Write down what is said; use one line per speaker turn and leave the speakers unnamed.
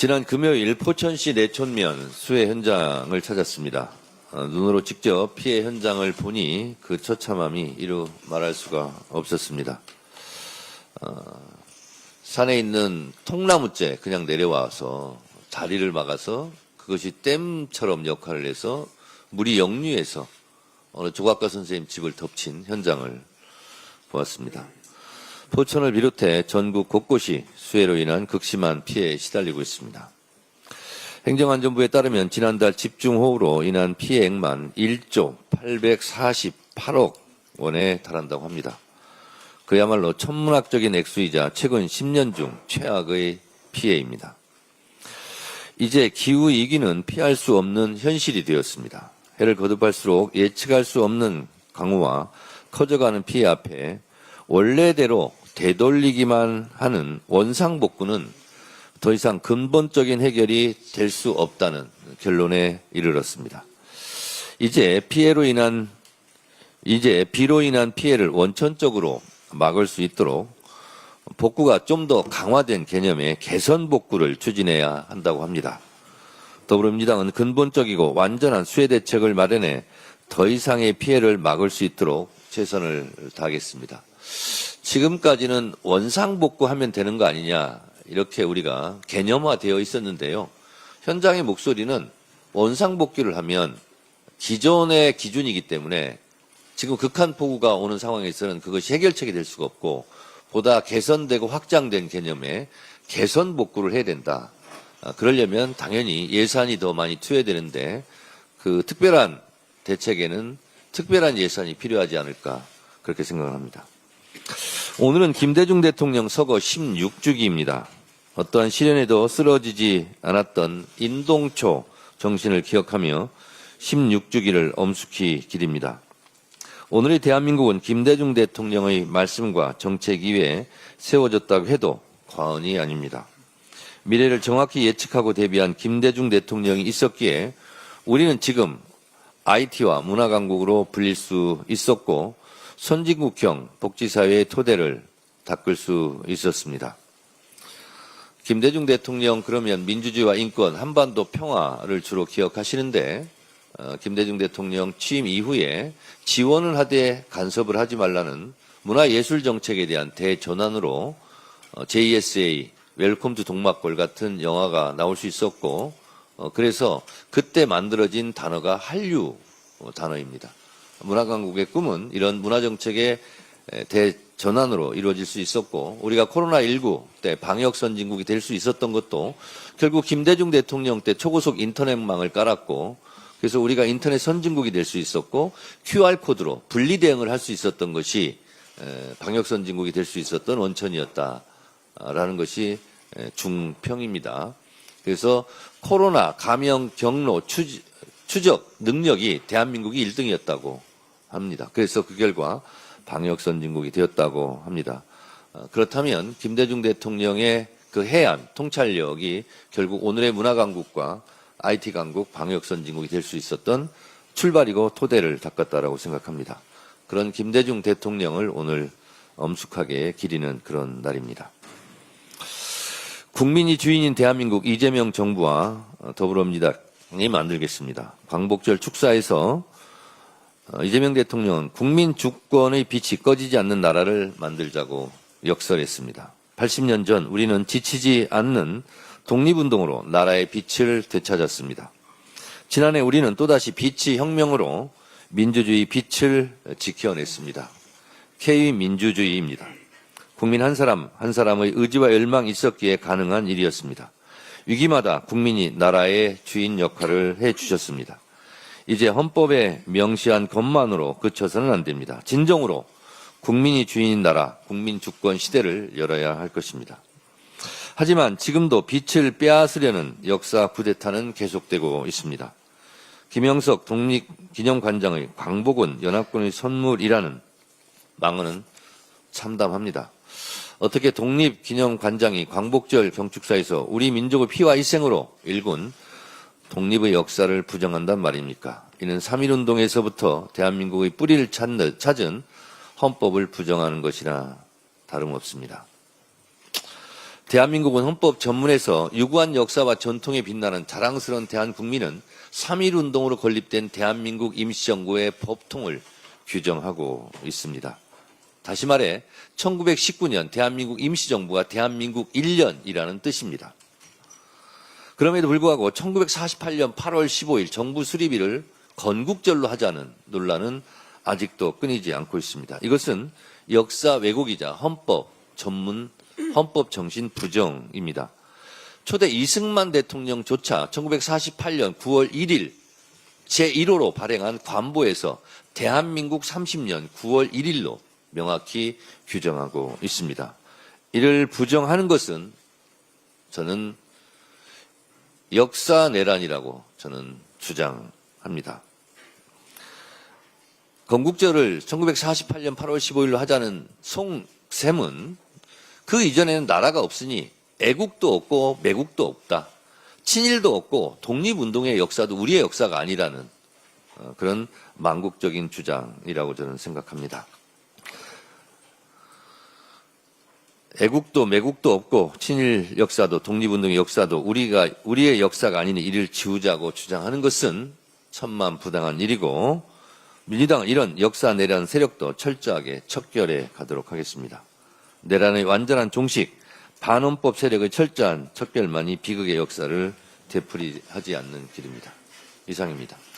지난 금요일 포천시 내촌면 수해 현장을 찾았습니다. 눈으로 직접 피해 현장을 보니 그 처참함이 이루 말할 수가 없었습니다. 산에 있는 통나무째 그냥 내려와서 다리를 막아서 그것이 댐처럼 역할을 해서 물이 역류해서 어느 조각가 선생님 집을 덮친 현장을 보았습니다. 포천을 비롯해 전국 곳곳이 수해로 인한 극심한 피해에 시달리고 있습니다. 행정안전부에 따르면 지난달 집중호우로 인한 피해액만 1조 848억 원에 달한다고 합니다. 그야말로 천문학적인 액수이자 최근 10년 중 최악의 피해입니다. 이제 기후위기는 피할 수 없는 현실이 되었습니다. 해를 거듭할수록 예측할 수 없는 강우와 커져가는 피해 앞에 원래대로 되돌리기만 하는 원상복구는 더 이상 근본적인 해결이 될 수 없다는 결론에 이르렀습니다. 이제 비로 인한 피해를 원천적으로 막을 수 있도록 복구가 좀 더 강화된 개념의 개선 복구를 추진해야 한다고 합니다. 더불어민주당은 근본적이고 완전한 수해 대책을 마련해 더 이상의 피해를 막을 수 있도록 최선을 다하겠습니다. 지금까지는 원상복구하면 되는 거 아니냐 이렇게 우리가 개념화되어 있었는데요. 현장의 목소리는 원상복구를 하면 기존의 기준이기 때문에 지금 극한폭우가 오는 상황에서는 그것이 해결책이 될 수가 없고 보다 개선되고 확장된 개념의 개선복구를 해야 된다. 그러려면 당연히 예산이 더 많이 투여되는데 그 특별한 대책에는 특별한 예산이 필요하지 않을까 그렇게 생각을 합니다. 오늘은 김대중 대통령 서거 16주기입니다. 어떠한 시련에도 쓰러지지 않았던 인동초 정신을 기억하며 16주기를 엄숙히 기립니다. 오늘의 대한민국은 김대중 대통령의 말씀과 정책 위에 세워졌다고 해도 과언이 아닙니다. 미래를 정확히 예측하고 대비한 김대중 대통령이 있었기에 우리는 지금 IT와 문화강국으로 불릴 수 있었고 선진국형 복지사회의 토대를 닦을 수 있었습니다. 김대중 대통령 그러면 민주주의와 인권, 한반도 평화를 주로 기억하시는데 김대중 대통령 취임 이후에 지원을 하되 간섭을 하지 말라는 문화예술 정책에 대한 대전환으로 JSA, 웰컴 투 동막골 같은 영화가 나올 수 있었고 그래서 그때 만들어진 단어가 한류 단어입니다. 문화강국의 꿈은 이런 문화정책의 대전환으로 이루어질 수 있었고 우리가 코로나19 때 방역선진국이 될 수 있었던 것도 결국 김대중 대통령 때 초고속 인터넷망을 깔았고 그래서 우리가 인터넷 선진국이 될 수 있었고 QR코드로 분리대응을 할 수 있었던 것이 방역선진국이 될 수 있었던 원천이었다라는 것이 중평입니다. 그래서 코로나 감염 경로 추적 능력이 대한민국이 1등이었다고 합니다. 그래서 그 결과 방역선진국이 되었다고 합니다. 그렇다면 김대중 대통령의 그 해안 통찰력이 결국 오늘의 문화강국과 IT강국 방역선진국이 될 수 있었던 출발이고 토대를 닦았다라고 생각합니다. 그런 김대중 대통령을 오늘 엄숙하게 기리는 그런 날입니다. 국민이 주인인 대한민국 이재명 정부와 더불어민주당이 만들겠습니다. 광복절 축사에서 이재명 대통령은 국민 주권의 빛이 꺼지지 않는 나라를 만들자고 역설했습니다. 80년 전 우리는 지치지 않는 독립운동으로 나라의 빛을 되찾았습니다. 지난해 우리는 또다시 빛의 혁명으로 민주주의 빛을 지켜냈습니다. K민주주의입니다. 국민 한 사람 한 사람의 의지와 열망이 있었기에 가능한 일이었습니다. 위기마다 국민이 나라의 주인 역할을 해주셨습니다. 이제 헌법에 명시한 것만으로 그쳐서는 안 됩니다. 진정으로 국민이 주인인 나라, 국민 주권 시대를 열어야 할 것입니다. 하지만 지금도 빛을 빼앗으려는 역사 쿠데타는 계속되고 있습니다. 김영석 독립기념관장의 광복은 연합군의 선물이라는 망언은 참담합니다. 어떻게 독립기념관장이 광복절 경축사에서 우리 민족의 피와 희생으로 일군 독립의 역사를 부정한단 말입니까? 이는 3.1운동에서부터 대한민국의 뿌리를 찾은 헌법을 부정하는 것이나 다름없습니다. 대한민국은 헌법 전문에서 유구한 역사와 전통에 빛나는 자랑스러운 대한국민은 3.1운동으로 건립된 대한민국 임시정부의 법통을 규정하고 있습니다. 다시 말해 1919년 대한민국 임시정부가 대한민국 1년이라는 뜻입니다. 그럼에도 불구하고 1948년 8월 15일 정부 수립일을 건국절로 하자는 논란은 아직도 끊이지 않고 있습니다. 이것은 역사 왜곡이자 헌법 정신 부정입니다. 초대 이승만 대통령조차 1948년 9월 1일 제1호로 발행한 관보에서 대한민국 30년 9월 1일로 명확히 규정하고 있습니다. 이를 부정하는 것은 저는 역사내란이라고 저는 주장합니다. 건국절을 1948년 8월 15일로 하자는 송샘은 그 이전에는 나라가 없으니 애국도 없고 매국도 없다. 친일도 없고 독립운동의 역사도 우리의 역사가 아니라는 그런 망국적인 주장이라고 저는 생각합니다. 애국도 매국도 없고 친일 역사도 독립운동의 역사도 우리의 역사가 아닌 이를 지우자고 주장하는 것은 천만부당한 일이고 민주당은 이런 역사 내란 세력도 철저하게 척결해 가도록 하겠습니다. 내란의 완전한 종식, 반헌법 세력의 철저한 척결만이 비극의 역사를 되풀이하지 않는 길입니다. 이상입니다.